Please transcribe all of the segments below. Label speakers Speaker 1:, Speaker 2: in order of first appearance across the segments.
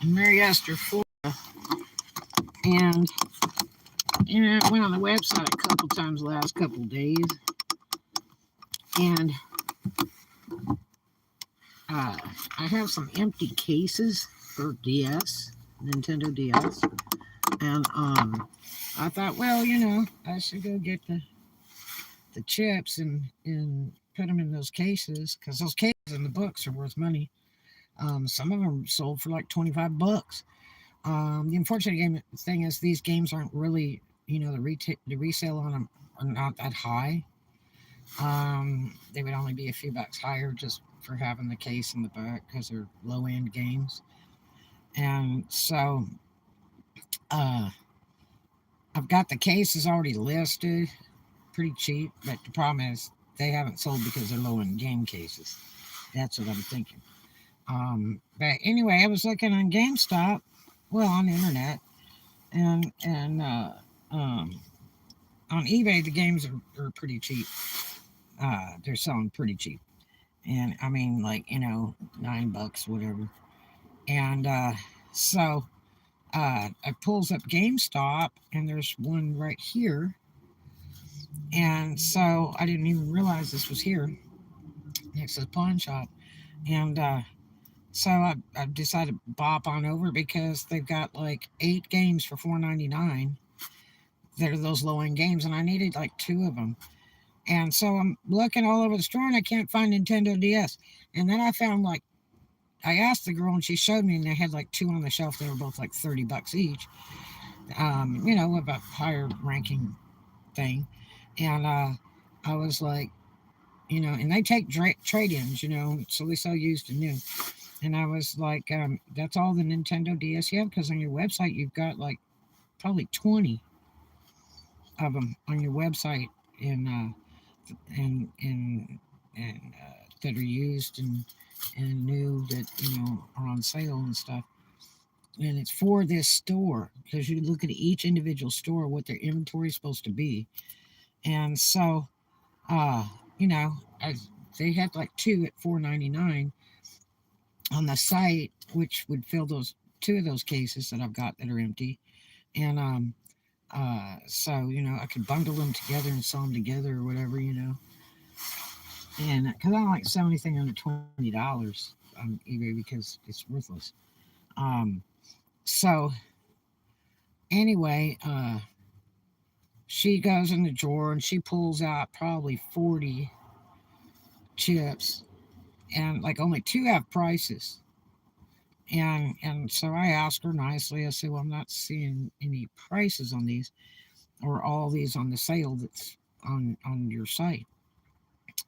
Speaker 1: in Mary Esther, Florida, and I went on the website a couple times the last couple days, and uh, I have some empty cases for DS, Nintendo DS, and I thought, well, I should go get the chips and put them in those cases because those cases in the books are worth money. Some of them sold for like $25. The unfortunate thing is these games aren't really, the resale on them are not that high. They would only be a few bucks higher just for having the case in the book because they're low end games. And so uh, I've got the cases already listed, pretty cheap, but the problem is they haven't sold because they're low end game cases. That's what I'm thinking. But anyway, I was looking on GameStop, well, on the internet, and um, on eBay the games are pretty cheap. They're selling pretty cheap, and I mean like $9, whatever. And so I pulls up GameStop, and there's one right here, and so I didn't even realize this was here next to the pawn shop, and so I decided to bop on over because they've got like 8 games for $4.99. They're those low end games, and I needed like 2 of them. And so I'm looking all over the store, and I can't find Nintendo DS. And then I found like I asked the girl, and she showed me, and they had like 2 on the shelf. They were both like $30 each. With a higher ranking thing, and I was like, and they take trade-ins, so they sell used and new. And I was like, that's all the Nintendo DS you have? Because on your website, you've got like probably 20 of them on your website, and that are used and new that, are on sale and stuff. And it's for this store because you look at each individual store, what their inventory is supposed to be. And so, uh, you know, I, they had like 2 at $4.99 on the site, which would fill those 2 of those cases that I've got that are empty. And so I could bundle them together and sell them together or whatever. And because I don't like sell anything under $20 on eBay because it's worthless. Um, so anyway, she goes in the drawer and she pulls out probably 40 chips, and like only 2 have prices. And so I asked her nicely. I said, "Well, I'm not seeing any prices on these, or all these on the sale that's on your site."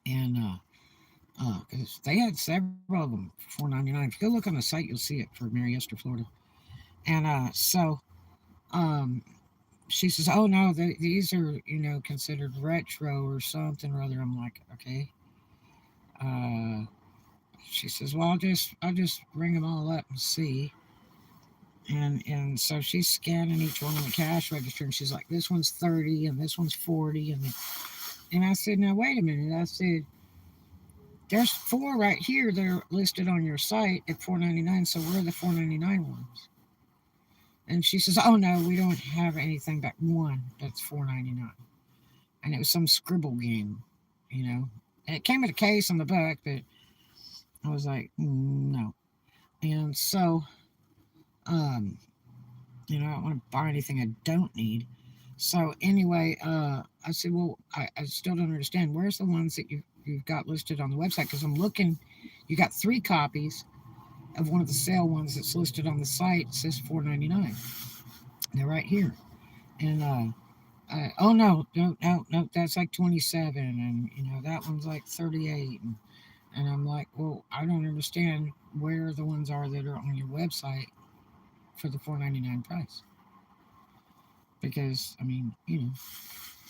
Speaker 1: And 'cause they had several of them for $4.99. If you go look on the site, you'll see it for Mary Esther, Florida. And so um, she says, "Oh no, these are considered retro or something or other." I'm like, "Okay." Uh, she says, "Well, I'll just ring them all up and see." And so she's scanning each one on the cash register, and she's like, "This one's 30, and this one's 40, and I said, "Now wait a minute." I said, "There's 4 right here that are listed on your site at $4.99. So where are the $4.99 ones?" And she says, "Oh no, we don't have anything but one that's $4.99." And it was some scribble game. And it came with a case on the book, but I was like, no. And so, um, I don't want to buy anything I don't need. So anyway, I said, "Well, I still don't understand. Where's the ones that you've got listed on the website? Because I'm looking, you got 3 copies of one of the sale ones that's listed on the site. It says $4.99. They're right here." And oh no, that's like 27, and that one's like 38, and I'm like, "Well, I don't understand where the ones are that are on your website for the $4.99 price." Because I mean,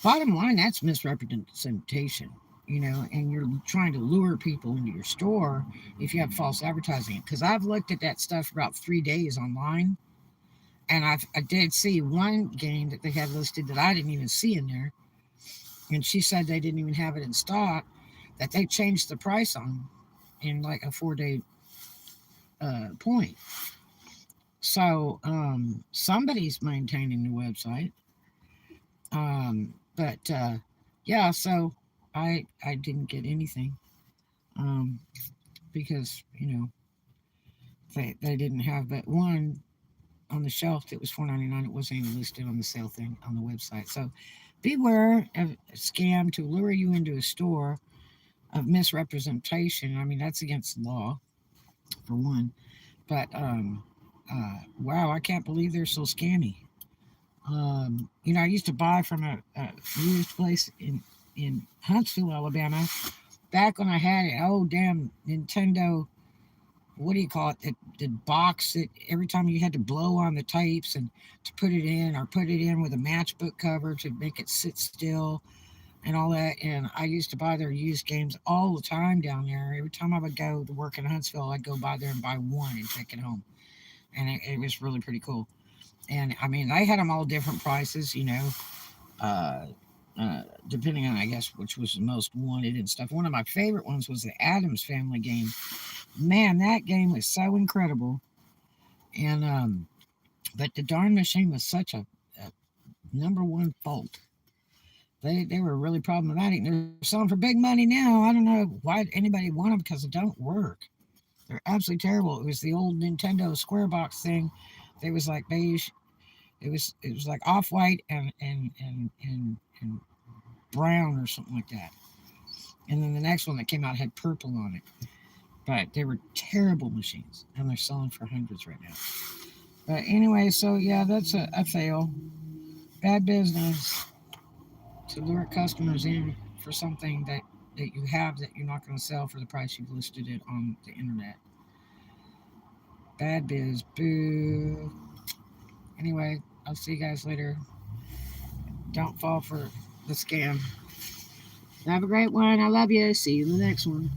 Speaker 1: bottom line, that's misrepresentation. And you're trying to lure people into your store if you have false advertising. Because I've looked at that stuff for about 3 days online, and I did see one game that they had listed that I didn't even see in there, and she said they didn't even have it in stock, that they changed the price on in like a 4-day point. So somebody's maintaining the website. But yeah, so I didn't get anything um, because they didn't have but one on the shelf that was $4.99. It wasn't even listed on the sale thing on the website. So beware of a scam to lure you into a store of misrepresentation. I mean, that's against the law for one. But wow, I can't believe they're so scammy. I used to buy from a used place in Huntsville, Alabama, back when I had an old damn Nintendo. What do you call it? The box that every time you had to blow on the tapes and to put it in, or put it in with a matchbook cover to make it sit still and all that. And I used to buy their used games all the time down there. Every time I would go to work in Huntsville, I'd go by there and buy one and take it home. And it was really pretty cool. And I mean, they had them all different prices, uh, depending on, I guess, which was the most wanted and stuff. One of my favorite ones was the Adams Family game. Man, that game was so incredible. And but the darn machine was such a number one fault. They were really problematic. They're selling for big money now. I don't know why anybody want them because it don't work. They're absolutely terrible. It was the old Nintendo Square Box thing. It was like beige. It was like off white and brown or something like that. And then the next one that came out had purple on it. But they were terrible machines, and they're selling for hundreds right now. But anyway, so yeah, that's a fail. Bad business to lure customers in for something that you have that you're not going to sell for the price you've listed it on the internet. Bad biz. Boo. Anyway, I'll see you guys later. Don't fall for the scam. Have a great one. I love you. See you in the next one.